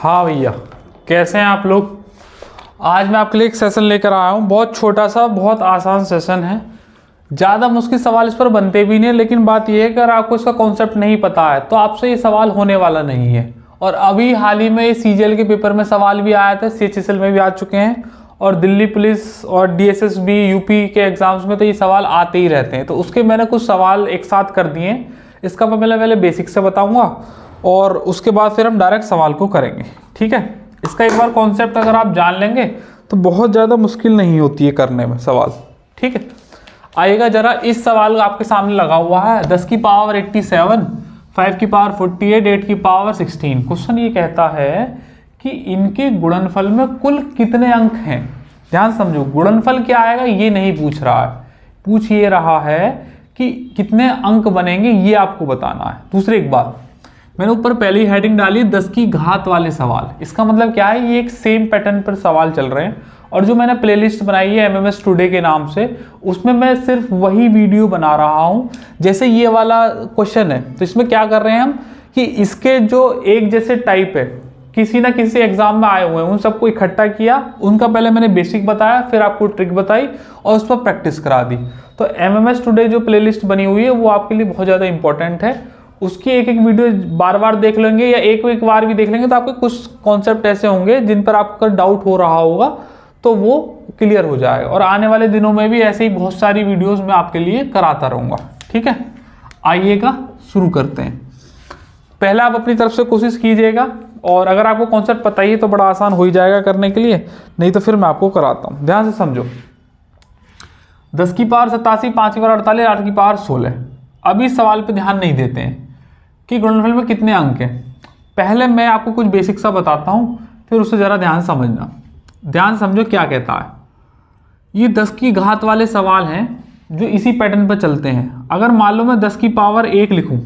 हाँ भैया, कैसे हैं आप लोग। आज मैं आपके लिए एक सेशन लेकर आया हूँ। बहुत छोटा सा, बहुत आसान सेशन है। ज़्यादा मुश्किल सवाल इस पर बनते भी नहीं, लेकिन बात यह है कि अगर आपको इसका कॉन्सेप्ट नहीं पता है तो आपसे ये सवाल होने वाला नहीं है। और अभी हाल ही में CGL के पेपर में सवाल भी आया था, CHSL में भी आ चुके हैं, और दिल्ली पुलिस और DSSB यूपी के एग्जाम्स में तो ये सवाल आते ही रहते हैं। तो उसके मैंने कुछ सवाल एक साथ कर दिए हैं। इसका मैं पहले बेसिक से बताऊँगा और उसके बाद फिर हम डायरेक्ट सवाल को करेंगे, ठीक है। इसका एक बार कॉन्सेप्ट अगर आप जान लेंगे तो बहुत ज़्यादा मुश्किल नहीं होती है करने में सवाल, ठीक है। आइएगा जरा, इस सवाल आपके सामने लगा हुआ है 10 की पावर 87, 5 की पावर 48, 8 की पावर 16। क्वेश्चन ये कहता है कि इनके गुणनफल में कुल कितने अंक हैं। ध्यान समझो, गुणनफल क्या आएगा ये नहीं पूछ रहा है, पूछ ये रहा है कि कितने अंक बनेंगे, ये आपको बताना है। दूसरी एक बात, मैंने ऊपर पहली हेडिंग डाली 10 की घात वाले सवाल। इसका मतलब क्या है, ये एक सेम पैटर्न पर सवाल चल रहे हैं। और जो मैंने प्लेलिस्ट बनाई है MMS टुडे के नाम से, उसमें मैं सिर्फ वही वीडियो बना रहा हूं। जैसे ये वाला क्वेश्चन है तो इसमें क्या कर रहे हैं हम कि इसके जो एक जैसे टाइप है, किसी ना किसी एग्जाम में आए हुए हैं, उन सबको इकट्ठा किया, उनका पहले मैंने बेसिक बताया, फिर आपको ट्रिक बताई और उस पर प्रैक्टिस करा दी। तो MMS टुडे जो प्लेलिस्ट बनी हुई है वो आपके लिए बहुत ज़्यादा इंपॉर्टेंट है। उसकी एक वीडियो बार बार देख लेंगे या एक बार भी देख लेंगे तो आपके कुछ कॉन्सेप्ट ऐसे होंगे जिन पर आपका डाउट हो रहा होगा तो वो क्लियर हो जाएगा। और आने वाले दिनों में भी ऐसे ही बहुत सारी वीडियोस मैं आपके लिए कराता रहूँगा, ठीक है। आइएगा शुरू करते हैं। पहला आप अपनी तरफ से कोशिश कीजिएगा, और अगर आपको कॉन्सेप्ट पता ही है तो बड़ा आसान हो ही जाएगा करने के लिए, नहीं तो फिर मैं आपको कराता हूँ। ध्यान से समझो, 10 की पावर 87, 5 की पावर 48, 8 की पावर 16। अभी इस सवाल पे ध्यान नहीं देते हैं कि गुणनफल में कितने अंक हैं। पहले मैं आपको कुछ बेसिक सा बताता हूँ, फिर उससे ज़रा ध्यान समझना। ध्यान समझो क्या कहता है। ये 10 की घात वाले सवाल हैं जो इसी पैटर्न पर चलते हैं। अगर मान लो मैं 10 की पावर 1 लिखूँ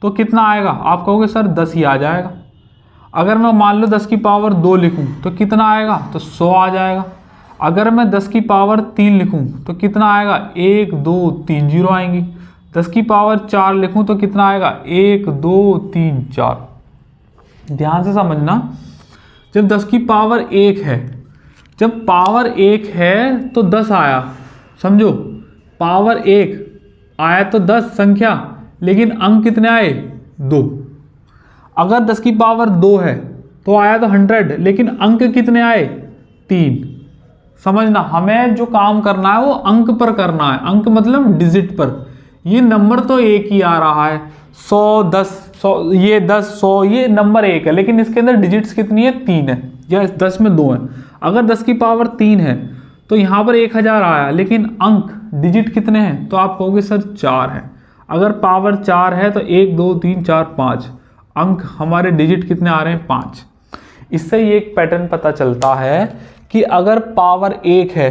तो कितना आएगा, आप कहोगे सर 10 ही आ जाएगा। अगर मैं मान लो 10 की पावर 2 लिखूँ तो कितना आएगा, तो 100 आ जाएगा। अगर मैं 10 की पावर 3 लिखूँ तो कितना आएगा, 1 2 3 जीरो आएंगी। 10 की पावर 4 लिखूं तो कितना आएगा, 1 2 3 4। ध्यान से समझना, जब 10 की पावर 1 है, जब पावर 1 है तो 10 आया, समझो। पावर 1 आया तो 10 संख्या, लेकिन अंक कितने आए, 2। अगर 10 की पावर 2 है तो आया तो 100, लेकिन अंक कितने आए, 3। समझना, हमें जो काम करना है वो अंक पर करना है। अंक मतलब डिजिट पर। ये नंबर तो एक ही आ रहा है, 100 10 100, ये 10 100, ये नंबर एक है, लेकिन इसके अंदर डिजिट्स कितनी है, 3 है, या 10 में 2 है। अगर 10 की पावर 3 है तो यहाँ पर 1000 आया, लेकिन अंक डिजिट कितने हैं, तो आप कहोगे सर 4 है। अगर पावर 4 है तो 1 2 3 4 5, अंक हमारे डिजिट कितने आ रहे हैं, 5। इससे ये एक पैटर्न पता चलता है कि अगर पावर 1 है,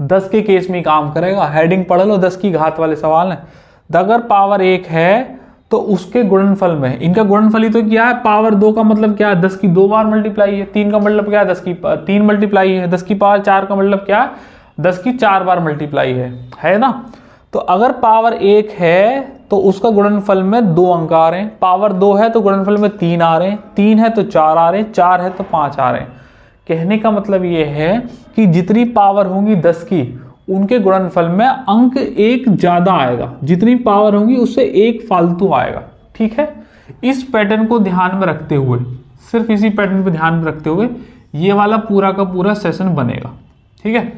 10 के केस में काम करेगा। हेडिंग पढ़ लो, 10 की घात वाले सवाल हैं। अगर पावर 1 है तो उसके गुणनफल में, इनका गुणनफल ही तो क्या है, पावर 2 का मतलब क्या है, 10 की 2 बार मल्टीप्लाई है। 3 का मतलब क्या है, 10 की 3 मल्टीप्लाई है। 10 की पावर 4 का मतलब क्या है, 10 की 4 बार मल्टीप्लाई है ना। तो अगर पावर 1 है तो उसका गुणनफल में 2 अंक आ रहे हैं। पावर 2 है तो गुणनफल में 3 आ रहे हैं, 3 है तो 4 आ रहे हैं, 4 है तो 5 आ रहे हैं। कहने का मतलब ये है कि जितनी पावर होंगी 10 की, उनके गुणनफल में अंक एक ज्यादा आएगा। जितनी पावर होंगी उससे एक फालतू आएगा, ठीक है। इस पैटर्न को ध्यान में रखते हुए, सिर्फ इसी पैटर्न को ध्यान में रखते हुए ये वाला पूरा का पूरा सेशन बनेगा, ठीक है।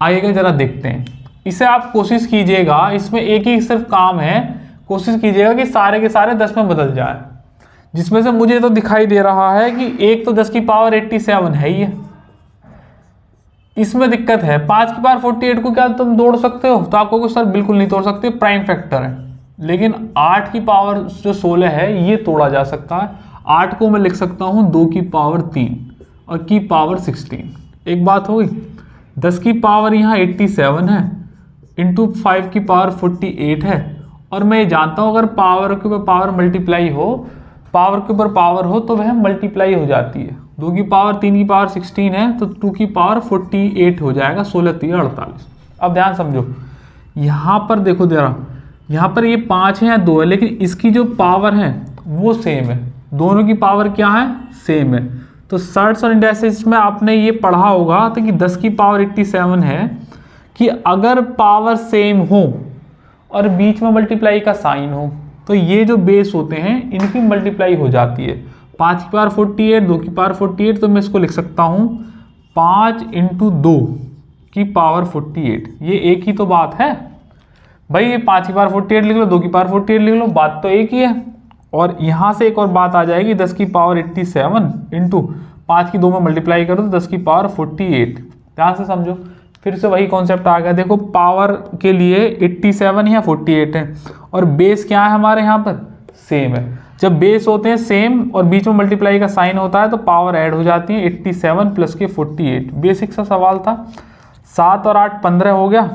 आइएगा जरा देखते हैं। इसे आप कोशिश कीजिएगा, इसमें एक ही सिर्फ काम है, कोशिश कीजिएगा कि सारे के सारे 10 में बदल जाए। जिसमें से मुझे तो दिखाई दे रहा है कि एक तो 10 की पावर 87 है ही है, इसमें दिक्कत है। 5 की पावर 48 को क्या तुम तोड़ सकते हो, तो आपको सर बिल्कुल नहीं तोड़ सकते, प्राइम फैक्टर है। लेकिन 8 की पावर जो 16 है ये तोड़ा जा सकता है। 8 को मैं लिख सकता हूँ 2 की पावर 3 और की पावर 16। एक बात हो गई। 10 की पावर यहाँ 87 है इंटू 5 की पावर 48 है, और मैं ये जानता हूँ अगर पावर के ऊपर पावर मल्टीप्लाई हो, पावर के ऊपर पावर हो तो वह मल्टीप्लाई हो जाती है। 2 की पावर 3 की पावर 16 है तो 2 की पावर 48 हो जाएगा, 16 3 48। अब ध्यान समझो, यहाँ पर देखो जरा, यहाँ पर ये 5 है या 2 है, लेकिन इसकी जो पावर है वो सेम है। दोनों की पावर क्या है, सेम है। तो सर्ट्स और इंडाइसिस में आपने ये पढ़ा होगा तो कि 10 की पावर 87 है कि अगर पावर सेम हो और बीच में मल्टीप्लाई का साइन हो तो ये जो बेस होते हैं इनकी मल्टीप्लाई हो जाती है। 5 की पावर 48, 2 की पावर 48, तो मैं इसको लिख सकता हूँ 5 × 2 की पावर 48। ये एक ही तो बात है भाई, ये 5 की पावर 48 लिख लो, 2 की पावर 48 लिख लो, बात तो एक ही है। और यहाँ से एक और बात आ जाएगी, 10 की पावर 87 इंटू 5 की 2 में मल्टीप्लाई करो तो 10 की पावर 48। ध्यान से समझो, फिर से वही कॉन्सेप्ट आ गया। देखो पावर के लिए 87 या 48 है और बेस क्या है हमारे यहाँ पर, सेम है। जब बेस होते हैं सेम और बीच में मल्टीप्लाई का साइन होता है तो पावर ऐड हो जाती है। 87 प्लस के 48, बेसिक सा सवाल था। 7 और 8 15 हो गया,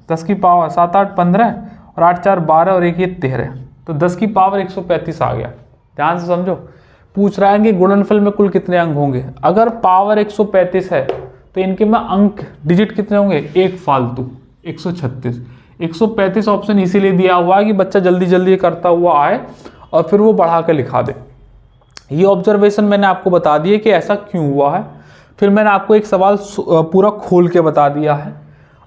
10 की पावर 7 8 15 और 8 4 12 और 1 ये 13, तो 10 की पावर 135 आ गया। ध्यान से समझो, पूछ रहा है कि गुणनफल में कुल कितने अंक होंगे। अगर पावर 135 है तो इनके में अंक डिजिट कितने होंगे, एक फालतू 136। 135 ऑप्शन इसीलिए दिया हुआ है कि बच्चा जल्दी जल्दी करता हुआ आए और फिर वो बढ़ा कर लिखा दे। ये ऑब्जर्वेशन मैंने आपको बता दिया कि ऐसा क्यों हुआ है। फिर मैंने आपको एक सवाल पूरा खोल के बता दिया है।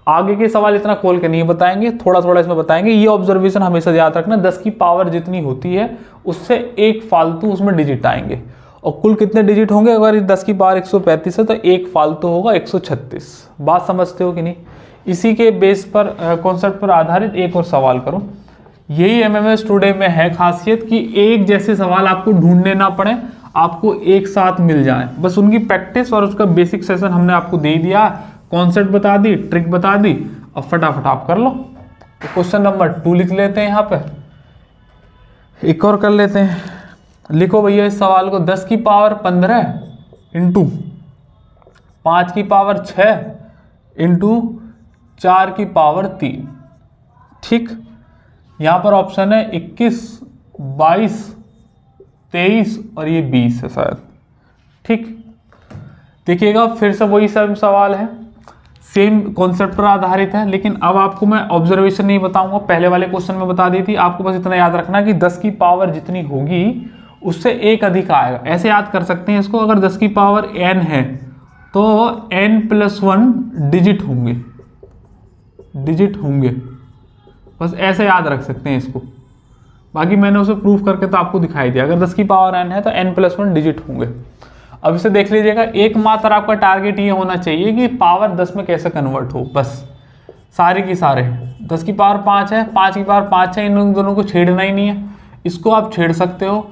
आगे के सवाल इतना खोल के नहीं बताएंगे, थोड़ा थोड़ा इसमें बताएंगे। ये ऑब्जर्वेशन हमेशा याद रखना, 10 की पावर जितनी होती है उससे एक फालतू उसमें डिजिट आएंगे। और कुल कितने डिजिट होंगे, अगर 10 की पावर 135 है तो एक फालतू होगा 136। बात समझते हो कि नहीं। इसी के बेस पर कॉन्सेप्ट पर आधारित एक और सवाल करो। यही एमएमएस टुडे में है खासियत कि एक जैसे सवाल आपको ढूंढने ना पड़े, आपको एक साथ मिल जाए। बस उनकी प्रैक्टिस और उसका बेसिक सेशन हमने आपको दे दिया, कॉन्सेप्ट बता दी, ट्रिक बता दी, अब फटाफट आप कर लो। तो क्वेश्चन नंबर 2 लिख लेते हैं यहाँ पे, एक और कर लेते हैं। लिखो भैया इस सवाल को, 10 की पावर 15 इंटू 5 की पावर 6 इंटू 4 की पावर 3। ठीक, यहाँ पर ऑप्शन है 21, 22, 23 और ये 20 है शायद। ठीक, देखिएगा फिर से वही सेम सवाल है, सेम कॉन्सेप्ट पर आधारित है, लेकिन अब आपको मैं ऑब्जर्वेशन नहीं बताऊंगा, पहले वाले क्वेश्चन में बता दी थी। आपको बस इतना याद रखना कि 10 की पावर जितनी होगी उससे एक अधिक आएगा। ऐसे याद कर सकते हैं इसको, अगर 10 की पावर n है तो n+1 डिजिट होंगे, बस ऐसे याद रख सकते हैं इसको। बाकी मैंने उसे प्रूफ करके तो आपको दिखाई दिया, अगर 10 की पावर n है तो n+1 डिजिट होंगे। अब इसे देख लीजिएगा, एकमात्र आपका टारगेट ये होना चाहिए कि पावर 10 में कैसे कन्वर्ट हो, बस सारे की सारे। 10 की पावर 5 है, 5 की पावर 5 है, इन दोनों को छेड़ना ही नहीं है। इसको आप छेड़ सकते हो।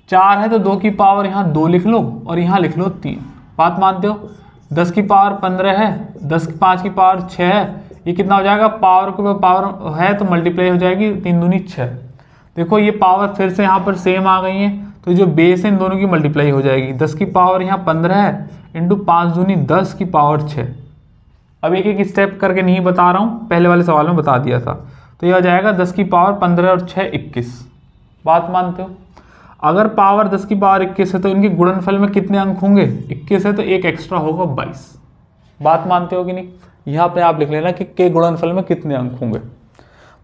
4 है तो 2 की पावर यहाँ 2 लिख लो और यहाँ लिख लो 3। बात मानते हो। 10 की पावर 15 है, 5 की पावर 6 है, ये कितना हो जाएगा, पावर के पावर है तो मल्टीप्लाई हो जाएगी, 3 दूनी 6। देखो ये पावर फिर से यहाँ पर सेम आ गई है, तो जो बेस है इन दोनों की मल्टीप्लाई हो जाएगी। 10 की पावर यहाँ 15 है इंटू 5 दूनी 10 की पावर 6। अब एक एक स्टेप करके नहीं बता रहा हूँ, पहले वाले सवाल में बता दिया था। तो यह हो जाएगा 10 की पावर 15 और 6 21। बात मानते हो। अगर पावर 10 की पावर 21 है तो इनके गुणनफल में कितने अंक होंगे, 21 है तो एक एक्स्ट्रा होगा 22। बात मानते हो कि नहीं। यहाँ अपने आप लिख लेना कि के गुणनफल में कितने अंक होंगे,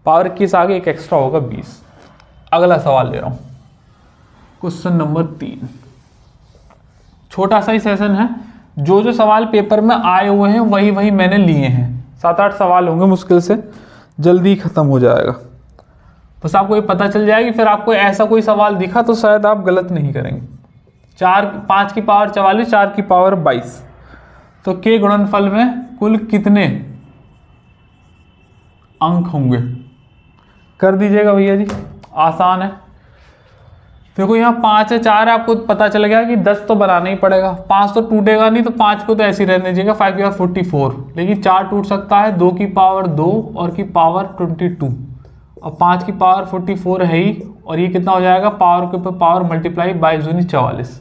पावर 21 आगे एक एक्स्ट्रा होगा 20। अगला सवाल ले रहा हूँ, क्वेश्चन नंबर 3। छोटा सा ही सेशन है, जो सवाल पेपर में आए हुए हैं वही वही मैंने लिए हैं। 7-8 सवाल होंगे, मुश्किल से जल्दी खत्म हो जाएगा। बस आपको ये पता चल जाएगी, फिर आपको ऐसा कोई सवाल दिखा तो शायद आप गलत नहीं करेंगे। 5 की पावर 44, 4 की पावर 22, तो के गुणनफल में कुल कितने अंक होंगे, कर दीजिएगा भैया जी, आसान है। देखो यहाँ 5 है, 4 है, आपको पता चल गया कि 10 तो बनाना ही पड़ेगा। 5 तो टूटेगा नहीं, तो 5 को तो ऐसे ही रहने दीजिएगा, 5 की पावर 44, लेकिन 4 टूट सकता है, 2 की पावर 2 और की पावर 22, और 5 की पावर 44 है ही, और ये कितना हो जाएगा, पावर के ऊपर पावर मल्टीप्लाई 22 दूनी 44।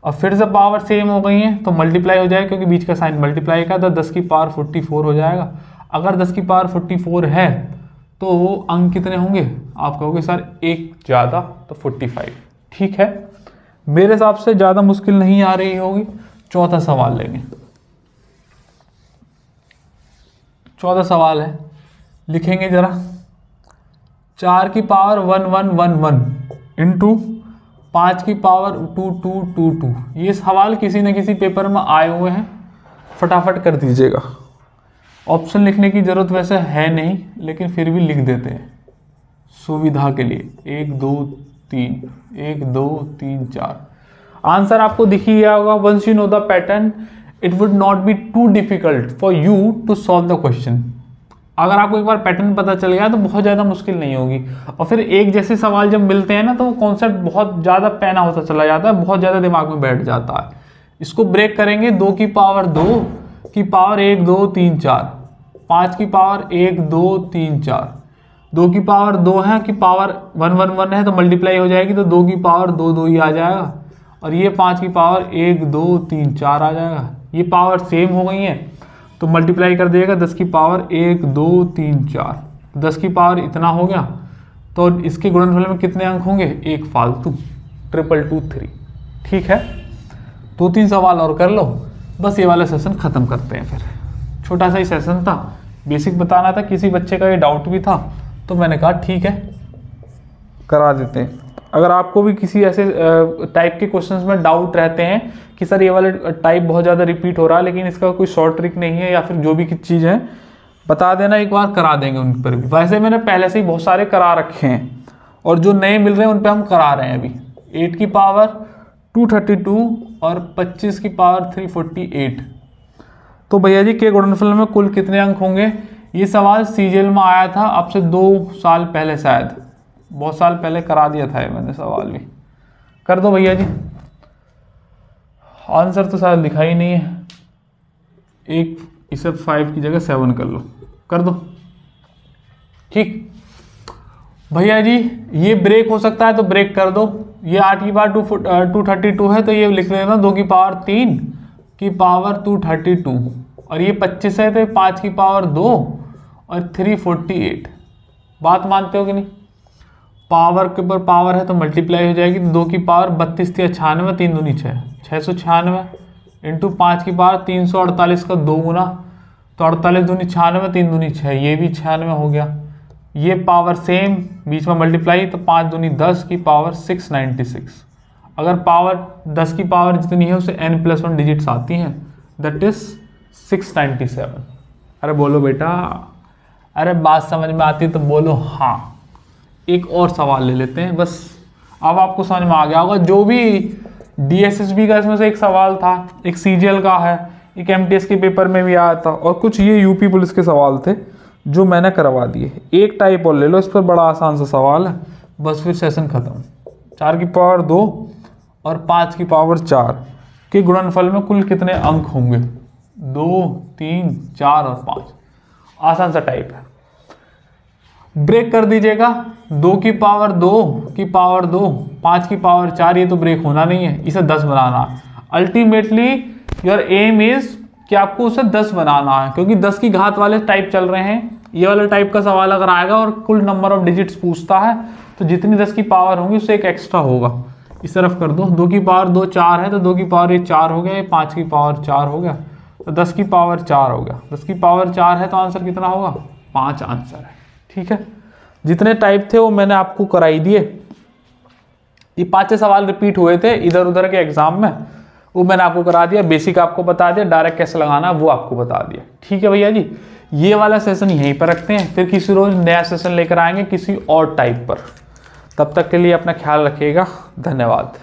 और फिर से पावर सेम हो गई है तो मल्टीप्लाई हो जाएगा, क्योंकि बीच का साइन मल्टीप्लाई का, तो 10 की पावर 44 हो जाएगा। अगर 10 की पावर 44 है तो अंक कितने होंगे, आप कहोगे सर एक ज़्यादा, तो 45। ठीक है, मेरे हिसाब से ज़्यादा मुश्किल नहीं आ रही होगी। चौथा सवाल लेंगे। चौथा सवाल है, लिखेंगे जरा। 4 की पावर 1111 इंटू 5 की पावर 2222। ये सवाल किसी न किसी पेपर में आए हुए हैं, फटाफट कर दीजिएगा। ऑप्शन लिखने की ज़रूरत वैसे है नहीं, लेकिन फिर भी लिख देते हैं सुविधा के लिए। 1 2 3, 1 2 3 4। आंसर आपको दिख ही गया होगा। Once you know the pattern it would not be too difficult for you to solve the question. अगर आपको एक बार पैटर्न पता चल गया तो बहुत ज़्यादा मुश्किल नहीं होगी। और फिर एक जैसे सवाल जब मिलते हैं ना, तो वो कॉन्सेप्ट बहुत ज़्यादा पैना होता चला जाता है, बहुत ज़्यादा दिमाग में बैठ जाता है। इसको ब्रेक करेंगे। 2 की पावर 2 की पावर 1 2 3 4, 5 की पावर 1 2 3 4, 2 की पावर 2 है कि पावर 1 1 1 है तो मल्टीप्लाई हो जाएगी, तो 2 की पावर 2 2 ही आ जाएगा। और ये 5 की पावर 1 2 3 4 आ जाएगा। ये पावर सेम हो गई है तो मल्टीप्लाई कर दिएगा। 10 की पावर 1 2 3 4, 10 की पावर इतना हो गया, तो इसके गुणनफल में कितने अंक होंगे? एक फालतू, 22223। ठीक है, 2-3 सवाल और कर लो, बस ये वाला सेशन ख़त्म करते हैं। फिर छोटा सा ही सेशन था, बेसिक बताना था। किसी बच्चे का ये डाउट भी था तो मैंने कहा ठीक है करा देते हैं। अगर आपको भी किसी ऐसे टाइप के क्वेश्चंस में डाउट रहते हैं कि सर ये वाला टाइप बहुत ज़्यादा रिपीट हो रहा है लेकिन इसका कोई शॉर्ट ट्रिक नहीं है, या फिर जो भी कुछ चीज़ है बता देना, एक बार करा देंगे उन पर भी। वैसे मैंने पहले से ही बहुत सारे करा रखे हैं और जो नए मिल रहे हैं उन पर हम करा रहे हैं अभी। 8 की पावर 232 और 25 की पावर 348। तो भैया जी के गुणनफल में कुल कितने अंक होंगे? ये सवाल सीजीएल में आया था अब से 2 साल पहले, शायद बहुत साल पहले करा दिया था ये मैंने सवाल भी। कर दो भैया जी। आंसर तो शायद लिखा ही नहीं है। एक इसे 5 की जगह 7 कर लो, कर दो। ठीक भैया जी, ये ब्रेक हो सकता है तो ब्रेक कर दो। ये 8 की पावर 232 है तो ये लिख लेना 2 की पावर 3 की पावर 232, और ये 25 है तो 5 की पावर 2 और 348। बात मानते हो कि नहीं? पावर के ऊपर पावर है तो मल्टीप्लाई हो जाएगी। 2 की पावर 32 थी 96, 3 दूनी 6, 696 इंटू 5 की पावर 348 का 2 गुना, तो 48 दूनी 96, 3 दूनी 6, ये भी 96 हो गया। ये पावर सेम, बीच में मल्टीप्लाई, तो 5 दूनी 10 की पावर 696। अगर पावर 10 की पावर जितनी है उसे n+1 डिजिट्स आती हैं, दैट इज 697। अरे बोलो बेटा, अरे बात समझ में आती है तो बोलो हाँ। एक और सवाल ले लेते हैं, बस अब आपको समझ में आ गया होगा। जो भी DSSB का इसमें से एक सवाल था, एक सीजीएल का है, एक MTS के पेपर में भी आया था, और कुछ ये यूपी पुलिस के सवाल थे जो मैंने करवा दिए। एक टाइप और ले लो, इस पर बड़ा आसान सा सवाल है, बस फिर सेशन खत्म। 4 की पावर 2 और 5 की पावर 4 के गुणनफल में कुल कितने अंक होंगे? 2 3 4 और 5। आसान सा टाइप है, ब्रेक कर दीजिएगा। 2 की पावर 2 की पावर 2, 5 की पावर 4, ये तो ब्रेक होना नहीं है, इसे 10 बनाना है। अल्टीमेटली योर एम इज कि आपको उसे 10 बनाना है, क्योंकि 10 की घात वाले टाइप चल रहे हैं। ये वाला टाइप का सवाल अगर आएगा और कुल नंबर ऑफ डिजिट्स पूछता है तो जितनी 10 की पावर होंगी उससे एक एक्स्ट्रा होगा। इस तरफ कर दो। 2 की पावर 2 4 है तो 2 की पावर ये 4 हो गया, ये 5 की पावर 4 हो गया, तो 10 की पावर 4 हो गया। 10 की पावर 4 है तो आंसर कितना होगा? 5 आंसर है। ठीक है, जितने टाइप थे वो मैंने आपको कराई दिए। ये 5 सवाल रिपीट हुए थे इधर उधर के एग्जाम में, वो मैंने आपको करा दिया। बेसिक आपको बता दिया, डायरेक्ट कैसे लगाना वो आपको बता दिया। ठीक है भैया जी, ये वाला सेशन यहीं पर रखते हैं, फिर किसी रोज नया सेशन लेकर आएंगे किसी और टाइप पर। तब तक के लिए अपना ख्याल रखिएगा। धन्यवाद।